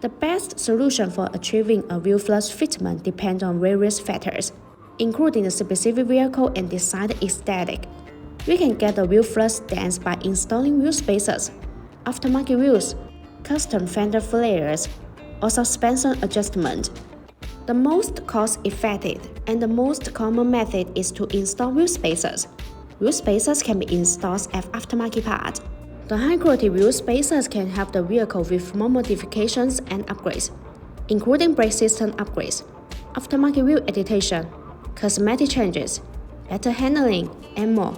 The best solution for achieving a wheel flush fitment depends on various factors, including the specific vehicle and design aesthetic. We can get the wheel flush stance by installing wheel spacers, aftermarket wheels, custom fender flares, or suspension adjustment. The most cost-effective and the most common method is to install wheel spacers. Wheel spacers can be installed as aftermarket part. The high-quality wheel spacers can help the vehicle with more modifications and upgrades, including brake system upgrades, aftermarket wheel adaptation, cosmetic changes, better handling, and more.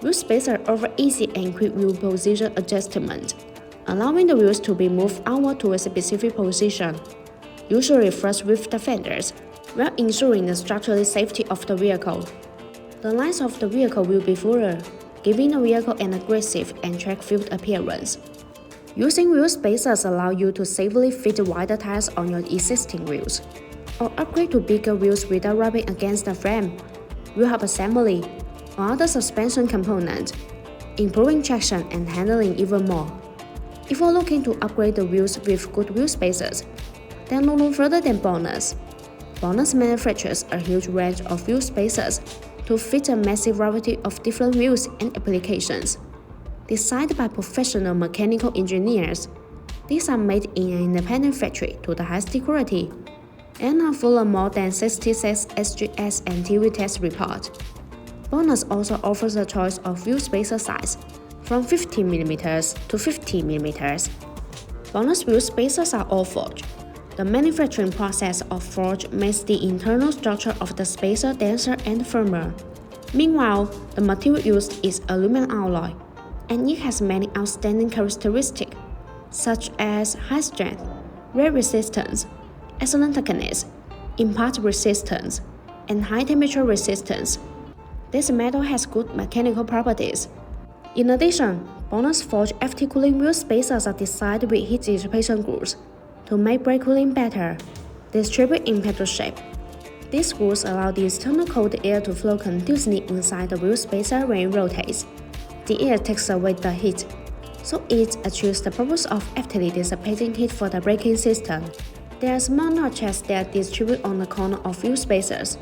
Wheel spacers offer easy and quick wheel position adjustment, allowing the wheels to be moved outward to a specific position, usually flush with the fenders, while ensuring the structural safety of the vehicle. The lines of the vehicle will be fuller, giving the vehicle an aggressive and track-filled appearance. Using wheel spacers allow you to safely fit wider tires on your existing wheels, or upgrade to bigger wheels without rubbing against the frame, wheel hub assembly, or other suspension components, improving traction and handling even more. If you're looking to upgrade the wheels with good wheel spacers, then look no further than BONOSS. BONOSS manufactures a huge range of wheel spacers to fit a massive variety of different wheels and applications. Designed by professional mechanical engineers, these are made in an independent factory to the highest quality and are full of more than 66 SGS and TV test reports. BONOSS also offers a choice of wheel spacer size from 15mm to 50mm. BONOSS wheel spacers are all forged. The manufacturing process of forge makes the internal structure of the spacer denser and firmer. Meanwhile, the material used is aluminum alloy, and it has many outstanding characteristics, such as high strength, wear resistance, excellent thickness, impact resistance, and high temperature resistance. This metal has good mechanical properties. In addition, BONOSS forged FT cooling wheel spacers are designed with heat dissipation grooves to make brake cooling better, distribute in pedal shape. These grooves allow the external cold air to flow continuously inside the wheel spacer when it rotates. The air takes away the heat, so it achieves the purpose of aptly dissipating heat for the braking system. There are small notches that distribute on the corner of wheel spacers.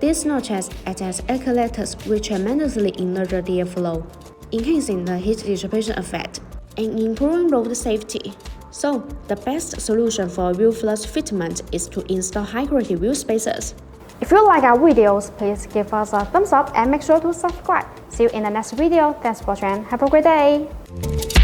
These notches act as air collectors which tremendously inert the airflow, enhancing the heat dissipation effect and improving road safety. So, the best solution for wheel flush fitment is to install high-quality wheel spacers. If you like our videos, please give us a thumbs up and make sure to subscribe. See you in the next video. Thanks for watching. Have a great day.